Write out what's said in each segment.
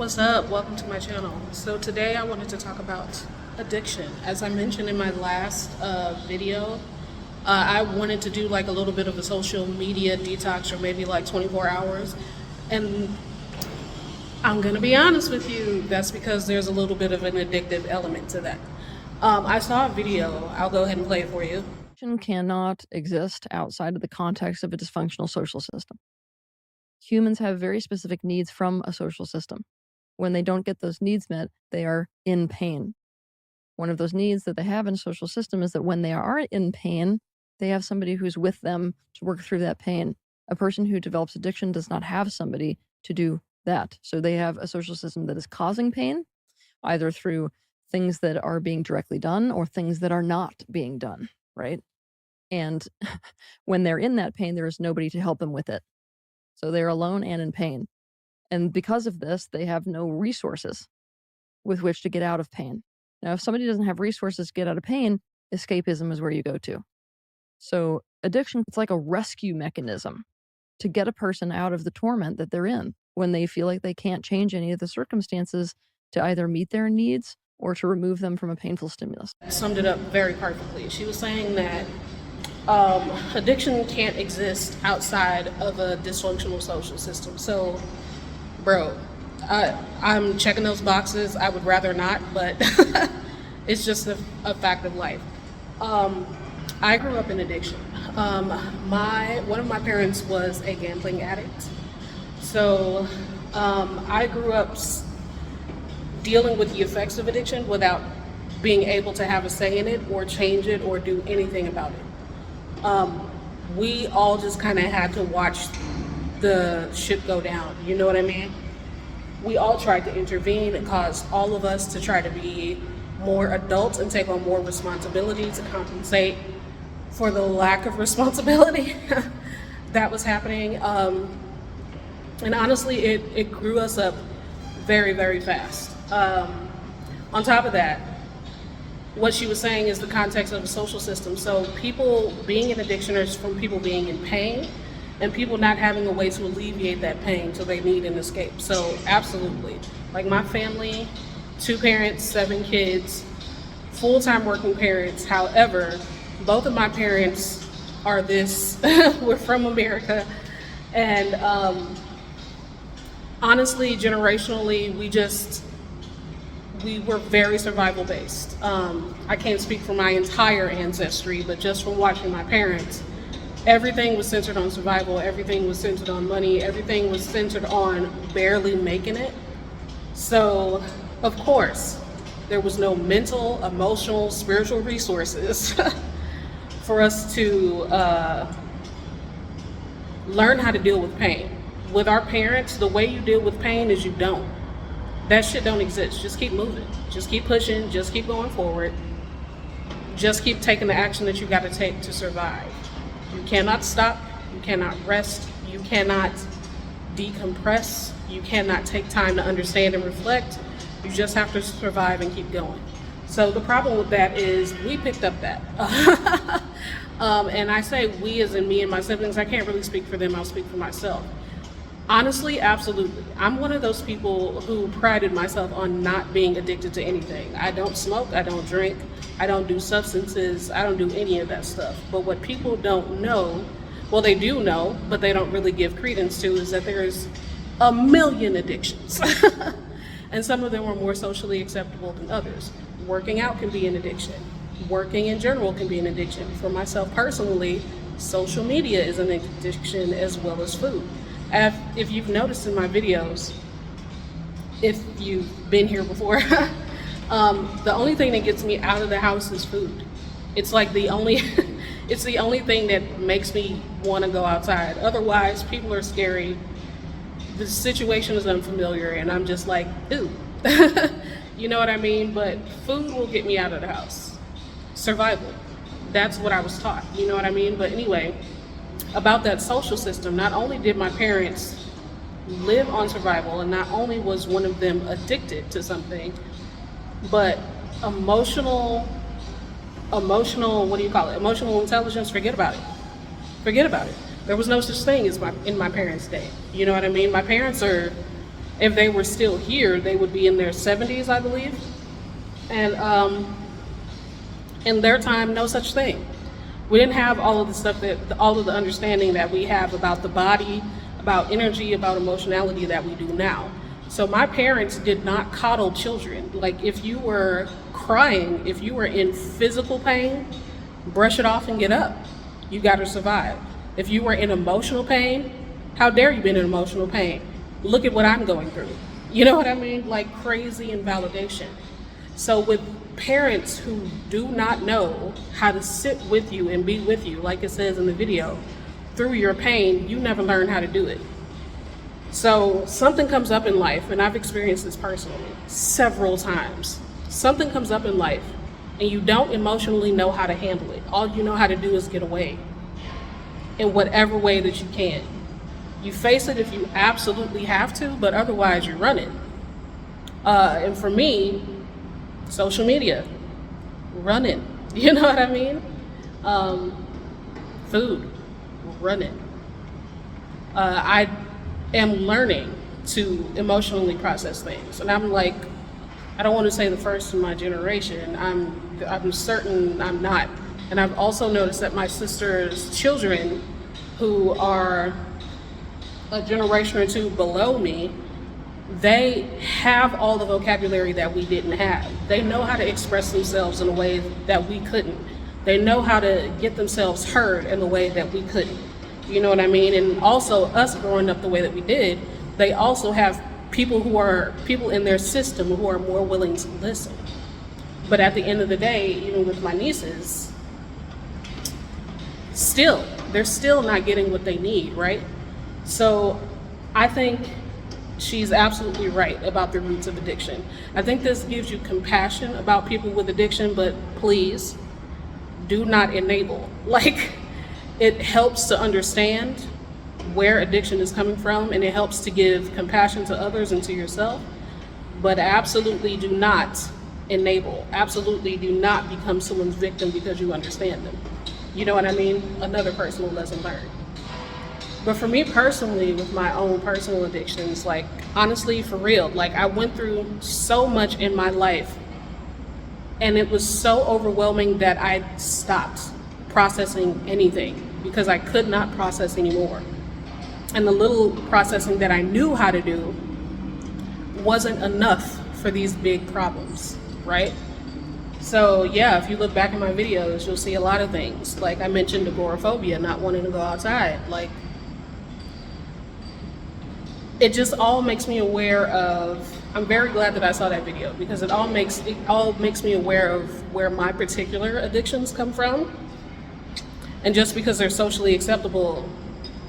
What's up? Welcome to my channel. So today I wanted to talk about addiction. As I mentioned in my last video, I wanted to do like a little bit of a social media detox, or maybe like 24 hours. And I'm gonna be honest with you, that's because there's a little bit of an addictive element to that. I saw a video, I'll go ahead and play it for you. Addiction cannot exist outside of the context of a dysfunctional social system. Humans have very specific needs from a social system. When they don't get those needs met, they are in pain. One of those needs that they have in a social system is that when they are in pain, they have somebody who's with them to work through that pain. A person who develops addiction does not have somebody to do that. So they have a social system that is causing pain, either through things that are being directly done or things that are not being done, right? And when they're in that pain, there is nobody to help them with it. So they're alone and in pain. And because of this, they have no resources with which to get out of pain. Now, if somebody doesn't have resources to get out of pain, escapism is where you go to. So addiction, it's like a rescue mechanism to get a person out of the torment that they're in when they feel like they can't change any of the circumstances to either meet their needs or to remove them from a painful stimulus. Summed it up very perfectly. She was saying that addiction can't exist outside of a dysfunctional social system. So, bro, I'm checking those boxes. I would rather not, but it's just a fact of life. I grew up in addiction. One of my parents was a gambling addict. So I grew up dealing with the effects of addiction without being able to have a say in it or change it or do anything about it. We all just kind of had to watch the shit go down, you know what I mean? We all tried to intervene. It caused all of us to try to be more adults and take on more responsibility to compensate for the lack of responsibility that was happening. And honestly, it grew us up very, very fast. On top of that, what she was saying is the context of the social system. So people being in addiction is from people being in pain and people not having a way to alleviate that pain, so they need an escape. So absolutely, like my family, 2 parents, 7 kids, full-time working parents. However, both of my parents are we're from America, and honestly, generationally, we were very survival based. I can't speak for my entire ancestry, but just from watching my parents, everything was centered on survival, everything was centered on money, everything was centered on barely making it. So, of course, there was no mental, emotional, spiritual resources for us to learn how to deal with pain. With our parents, the way you deal with pain is you don't. That shit don't exist. Just keep moving. Just keep pushing. Just keep going forward. Just keep taking the action that you got to take to survive. You cannot stop. You cannot rest. You cannot decompress. You cannot take time to understand and reflect. You just have to survive and keep going. So the problem with that is we picked up that. And I say we as in me and my siblings. I can't really speak for them. I'll speak for myself. Honestly, absolutely. I'm one of those people who prided myself on not being addicted to anything. I don't smoke, I don't drink, I don't do substances, I don't do any of that stuff. But what people don't know, well, they do know, but they don't really give credence to, is that there's a million addictions. And some of them are more socially acceptable than others. Working out can be an addiction. Working in general can be an addiction. For myself personally, social media is an addiction as well as food. If you've noticed in my videos, if you've been here before, the only thing that gets me out of the house is food. It's like it's the only thing that makes me want to go outside. Otherwise, people are scary. The situation is unfamiliar, and I'm just like, ooh. You know what I mean? But food will get me out of the house. Survival. That's what I was taught. You know what I mean? But anyway, about that social system, not only did my parents live on survival, and not only was one of them addicted to something, but emotional, what do you call it? Emotional intelligence, forget about it. Forget about it. There was no such thing as in my parents' day. You know what I mean? My parents are If they were still here, they would be in their 70s, I believe. And in their time, no such thing. We didn't have all of the stuff all of the understanding that we have about the body, about energy, about emotionality that we do now. So my parents did not coddle children. Like, if you were crying, if you were in physical pain, brush it off and get up. You got to survive. If you were in emotional pain, how dare you be in emotional pain? Look at what I'm going through. You know what I mean? Like, crazy invalidation. So with parents who do not know how to sit with you and be with you, like it says in the video, through your pain, you never learn how to do it. So something comes up in life, and I've experienced this personally several times. Something comes up in life and you don't emotionally know how to handle it. All you know how to do is get away in whatever way that you can. You face it if you absolutely have to, but otherwise you're running. And for me, social media, running. You know what I mean? Food, running. I am learning to emotionally process things, and I'm like, I don't want to say the first in my generation. I'm certain I'm not. And I've also noticed that my sister's children, who are a generation or two below me, they have all the vocabulary that we didn't have. They know how to express themselves in a way that we couldn't. They know how to get themselves heard in a way that we couldn't. You know what I mean? And also, us growing up the way that we did, they also have people in their system who are more willing to listen. But at the end of the day, even with my nieces, they're still not getting what they need, right? So I think she's absolutely right about the roots of addiction. I think this gives you compassion about people with addiction, but please do not enable. Like, it helps to understand where addiction is coming from, and it helps to give compassion to others and to yourself, but absolutely do not enable. Absolutely do not become someone's victim because you understand them. You know what I mean? Another personal lesson learned. But for me personally, with my own personal addictions, like, honestly, for real, like, I went through so much in my life, and it was so overwhelming that I stopped processing anything because I could not process anymore. And the little processing that I knew how to do wasn't enough for these big problems, right? So yeah, if you look back in my videos, you'll see a lot of things. Like, I mentioned agoraphobia, not wanting to go outside. Like, it just all makes me aware of, I'm very glad that I saw that video, because it all makes me aware of where my particular addictions come from. And just because they're socially acceptable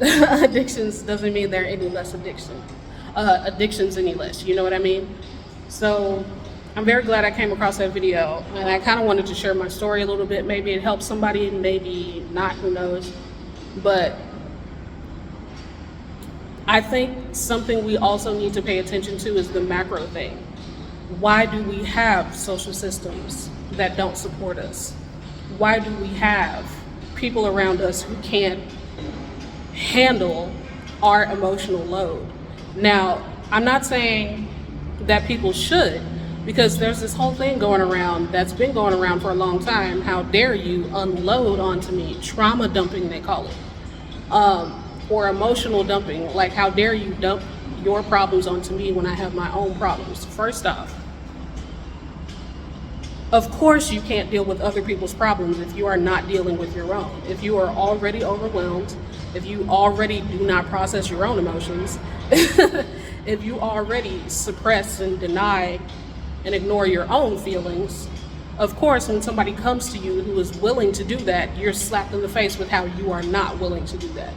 addictions doesn't mean they're any less addictions any less, you know what I mean? So I'm very glad I came across that video, and I kind of wanted to share my story a little bit. Maybe it helps somebody, maybe not, who knows. But I think something we also need to pay attention to is the macro thing. Why do we have social systems that don't support us? Why do we have people around us who can't handle our emotional load? Now, I'm not saying that people should, because there's this whole thing going around that's been going around for a long time. How dare you unload onto me? Trauma dumping, they call it. Or emotional dumping. Like, how dare you dump your problems onto me when I have my own problems? First off, of course you can't deal with other people's problems if you are not dealing with your own. If you are already overwhelmed, if you already do not process your own emotions, if you already suppress and deny and ignore your own feelings, of course, when somebody comes to you who is willing to do that, you're slapped in the face with how you are not willing to do that.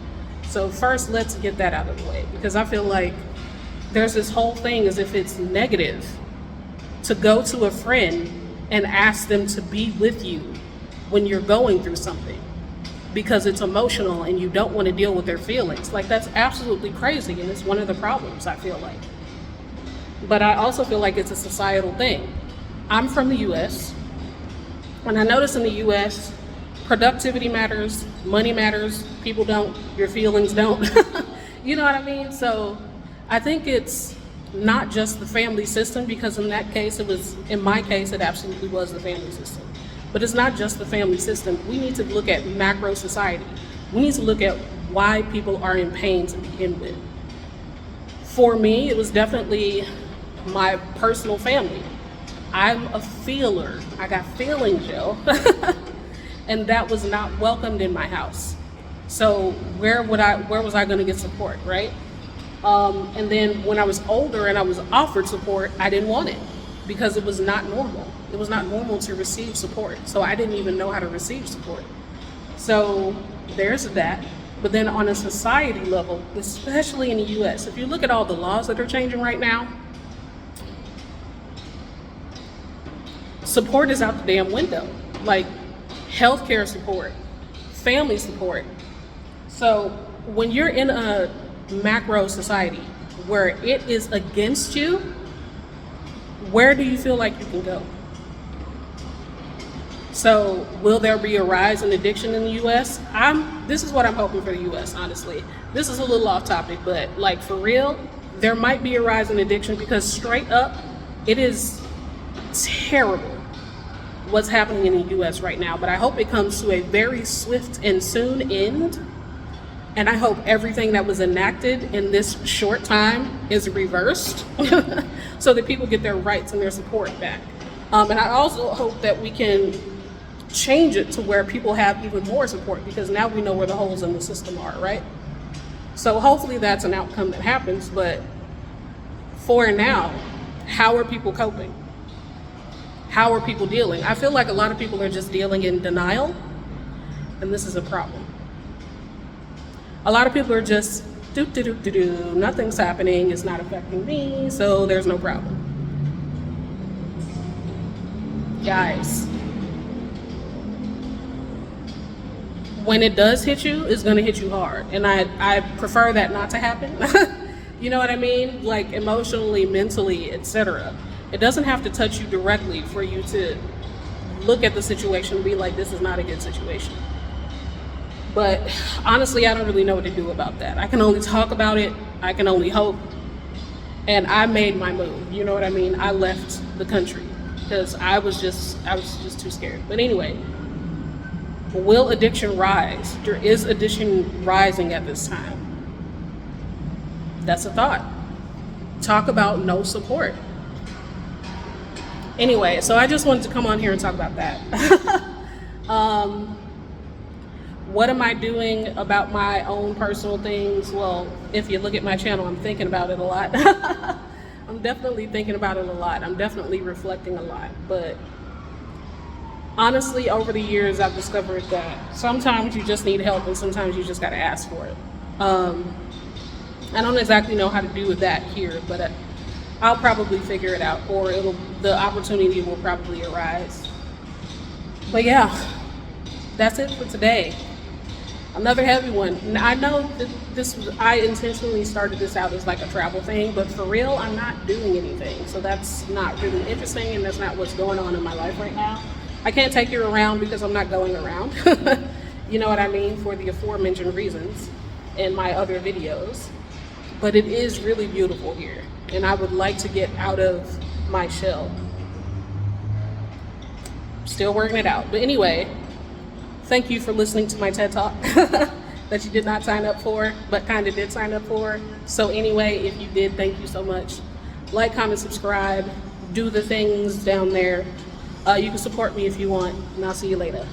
So first, let's get that out of the way, because I feel like there's this whole thing as if it's negative to go to a friend and ask them to be with you when you're going through something because it's emotional and you don't want to deal with their feelings. Like, that's absolutely crazy, and it's one of the problems, I feel like. But I also feel like it's a societal thing. I'm from the US, and I notice in the US, productivity matters, money matters, people don't, your feelings don't. You know what I mean? So I think it's not just the family system, because in that case, in my case, it absolutely was the family system. But it's not just the family system. We need to look at macro society. We need to look at why people are in pain to begin with. For me, it was definitely my personal family. I'm a feeler. I got feelings, yo. And that was not welcomed in my house. So where was I gonna get support, right? And then when I was older and I was offered support, I didn't want it because it was not normal. It was not normal to receive support. So I didn't even know how to receive support. So there's that. But then on a society level, especially in the US, if you look at all the laws that are changing right now, support is out the damn window. Like healthcare support, family support. So when you're in a macro society where it is against you, where do you feel like you can go? So will there be a rise in addiction in the US? This is what I'm hoping for the US, honestly. This is a little off topic, but like for real, there might be a rise in addiction because straight up, it is terrible what's happening in the US right now. But I hope it comes to a very swift and soon end. And I hope everything that was enacted in this short time is reversed so that people get their rights and their support back. And I also hope that we can change it to where people have even more support, because now we know where the holes in the system are, right? So hopefully that's an outcome that happens, but for now, how are people coping? How are people dealing? I feel like a lot of people are just dealing in denial, and this is a problem. A lot of people are just nothing's happening, it's not affecting me, so there's no problem. Guys, when it does hit you, it's gonna hit you hard. And I prefer that not to happen. You know what I mean? Like emotionally, mentally, etc. It doesn't have to touch you directly for you to look at the situation and be like, this is not a good situation. But honestly, I don't really know what to do about that. I can only talk about it. I can only hope. And I made my move. You know what I mean? I left the country because I was just too scared. But anyway, will addiction rise? There is addiction rising at this time. That's a thought. Talk about no support. Anyway, so I just wanted to come on here and talk about that. What am I doing about my own personal things? Well, if you look at my channel, I'm thinking about it a lot. I'm definitely thinking about it a lot. I'm definitely reflecting a lot. But honestly, over the years, I've discovered that sometimes you just need help and sometimes you just got to ask for it. I don't exactly know how to do that here, but I'll probably figure it out, or the opportunity will probably arise. But yeah, that's it for today. Another heavy one. And I know that I intentionally started this out as like a travel thing, but for real, I'm not doing anything. So that's not really interesting, and that's not what's going on in my life right now. I can't take you around because I'm not going around. You know what I mean? For the aforementioned reasons in my other videos. But it is really beautiful here, and I would like to get out of my shell. Still working it out. But anyway, thank you for listening to my TED Talk that you did not sign up for, but kind of did sign up for. So anyway, if you did, thank you so much. Like, comment, subscribe, do the things down there. You can support me if you want, and I'll see you later.